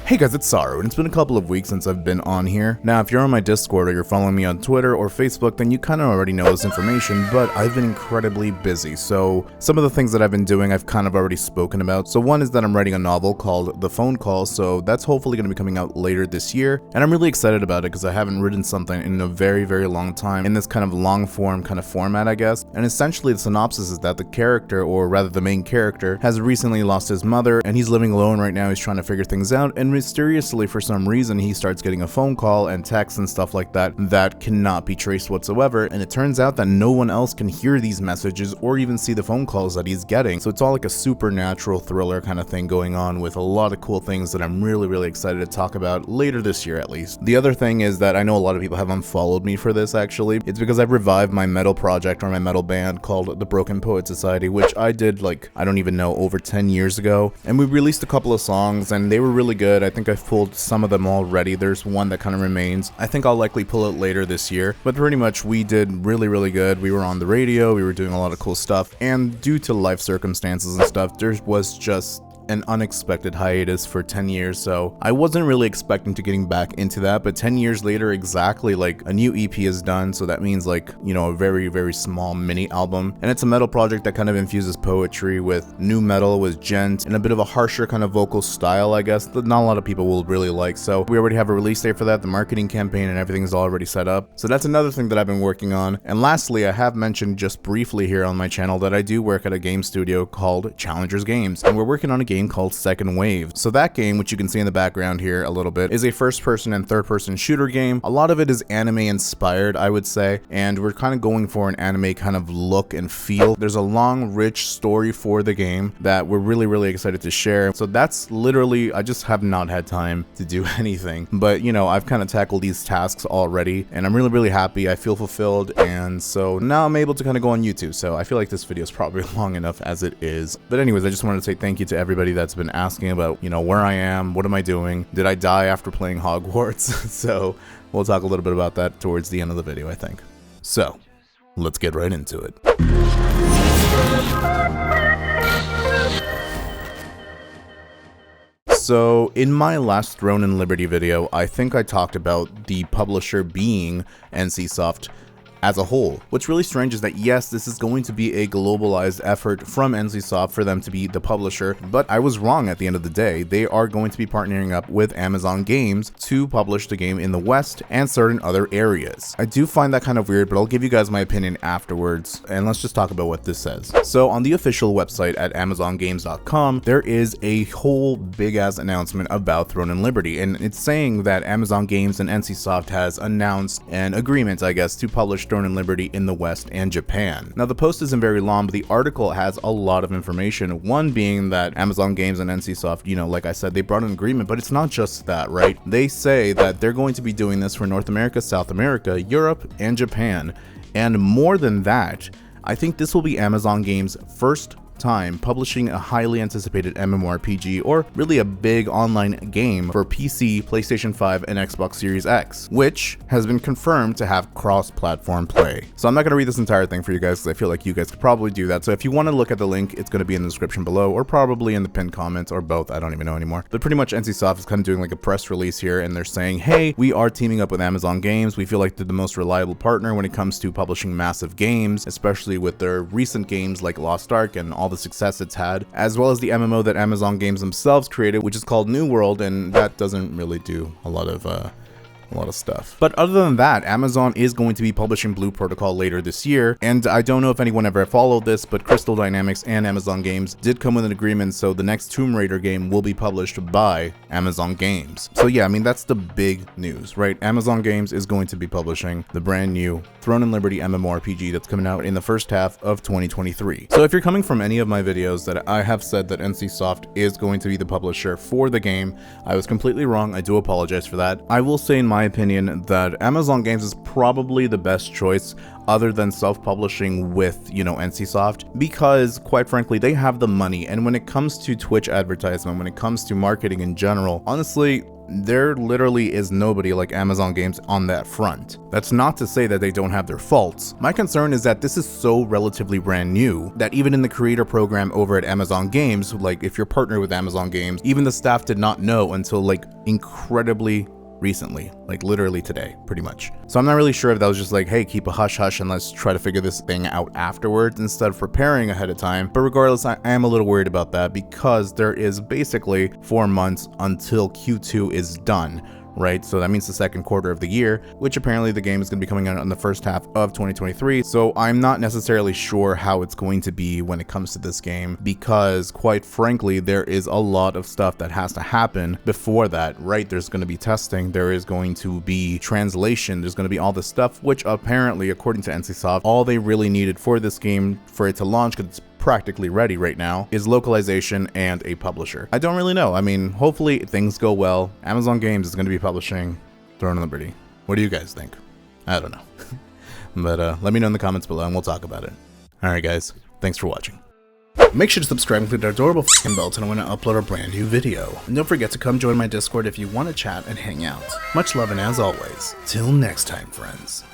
Hey guys, it's Saru, and it's been a couple of weeks since I've been on here. Now, if you're on my Discord or you're following me on Twitter or Facebook, then you kind of already know this information, but I've been incredibly busy, so some of the things that I've been doing I've kind of already spoken about. So one is that I'm writing a novel called The Phone Call, so that's hopefully going to be coming out later this year, and I'm really excited about it because I haven't written something in a very, very long time in this kind of long form kind of format, I guess. And essentially the synopsis is that the character, or rather the main character, has recently lost his mother, and he's living alone right now. He's trying to figure things out, and mysteriously, for some reason, he starts getting a phone call and texts and stuff like that that cannot be traced whatsoever, and it turns out that no one else can hear these messages or even see the phone calls that he's getting. So it's all like a supernatural thriller kind of thing going on with a lot of cool things that I'm really excited to talk about later this year at least. The other thing is that I know a lot of people have unfollowed me for this actually. It's because I've revived my metal project or my metal band called the Broken Poet Society, which I did like, I don't even know, over 10 years ago. And we released a couple of songs and they were really good. I think I've pulled some of them already. There's one that kind of remains. I think I'll likely pull it later this year, but pretty much we did really good. We were on the radio, we were doing a lot of cool stuff, and due to life circumstances and stuff, there was just an unexpected hiatus for 10 years, so I wasn't really expecting to getting back into that, but 10 years later exactly, like a new EP is done, so that means like, you know, a very small mini album, and it's a metal project that kind of infuses poetry with new metal, with gent, and a bit of a harsher kind of vocal style, I guess, that not a lot of people will really like. So we already have a release date for that, the marketing campaign and everything is already set up, so that's another thing that I've been working on. And lastly, I have mentioned just briefly here on my channel that I do work at a game studio called Challengers Games, and we're working on a game called Second Wave. So that game, which you can see in the background here a little bit, is a first-person and third-person shooter game. A lot of it is anime inspired, I would say, and we're kind of going for an anime kind of look and feel. There's a long, rich story for the game that we're really excited to share. So that's literally, I just have not had time to do anything, but you know, I've kind of tackled these tasks already, and I'm really happy. I feel fulfilled, and so now I'm able to kind of go on YouTube. So I feel like this video is probably long enough as it is. But anyways, I just wanted to say thank you to everybody that's been asking about, you know, where I am, what am I doing, did I die after playing Hogwarts? So we'll talk a little bit about that towards the end of the video, I think. So let's get right into it. So in my last Throne and Liberty video, I think I talked about the publisher being NCSoft as a whole. What's really strange is that yes, this is going to be a globalized effort from NCSoft for them to be the publisher, but I was wrong at the end of the day. They are going to be partnering up with Amazon Games to publish the game in the West and certain other areas. I do find that kind of weird, but I'll give you guys my opinion afterwards, and let's just talk about what this says. So on the official website at AmazonGames.com, there is a whole big ass announcement about Throne and Liberty, and it's saying that Amazon Games and NCSoft has announced an agreement, I guess, to publish Throne and Liberty in the West and Japan. Now the post isn't very long, but the article has a lot of information. One being that Amazon Games and NCSoft, you know, like I said, they brought an agreement, but it's not just that, right? They say that they're going to be doing this for North America, South America, Europe, and Japan. And more than that, I think this will be Amazon Games' first time publishing a highly anticipated MMORPG, or really a big online game for PC, PlayStation 5, and Xbox Series X, which has been confirmed to have cross-platform play. So I'm not going to read this entire thing for you guys because I feel like you guys could probably do that. So if you want to look at the link, it's going to be in the description below, or probably in the pinned comments, or both. I don't even know anymore. But pretty much NCSoft is kind of doing like a press release here, and they're saying, hey, we are teaming up with Amazon Games. We feel like they're the most reliable partner when it comes to publishing massive games, especially with their recent games like Lost Ark and all the success it's had, as well as the MMO that Amazon Games themselves created, which is called New World, and that doesn't really do a lot of stuff. But other than that, Amazon is going to be publishing Blue Protocol later this year, and I don't know if anyone ever followed this, but Crystal Dynamics and Amazon Games did come with an agreement, so the next Tomb Raider game will be published by Amazon Games. So yeah, I mean, that's the big news, right? Amazon Games is going to be publishing the brand new Throne and Liberty MMORPG that's coming out in the first half of 2023. So if you're coming from any of my videos that I have said that NCSoft is going to be the publisher for the game, I was completely wrong. I do apologize for that. I will say in my opinion that Amazon Games is probably the best choice other than self-publishing with, you know, NCSoft, because quite frankly, they have the money. And when it comes to Twitch advertisement, when it comes to marketing in general, honestly, there literally is nobody like Amazon Games on that front. That's not to say that they don't have their faults. My concern is that this is so relatively brand new that even in the creator program over at Amazon Games, like if you're partnered with Amazon Games, even the staff did not know until like incredibly recently, like literally today, pretty much. So I'm not really sure if that was just like, hey, keep a hush hush and let's try to figure this thing out afterwards instead of preparing ahead of time. But regardless, I am a little worried about that because there is basically 4 months until Q2 is done, right? So that means the second quarter of the year, which apparently the game is going to be coming out in the first half of 2023. So I'm not necessarily sure how it's going to be when it comes to this game because quite frankly, there is a lot of stuff that has to happen before that, right? There's going to be testing, there is going to be translation, there's going to be all this stuff, which apparently, according to NCSoft, all they really needed for this game for it to launch, because it's practically ready right now, is localization and a publisher. I don't really know. I mean, hopefully things go well. Amazon Games is going to be publishing Throne of Liberty. What do you guys think? I don't know. But let me know in the comments below and we'll talk about it. Alright guys, thanks for watching. Make sure to subscribe and click that adorable bell to know when I upload a brand new video. And don't forget to come join my Discord if you want to chat and hang out. Much love and as always, till next time friends.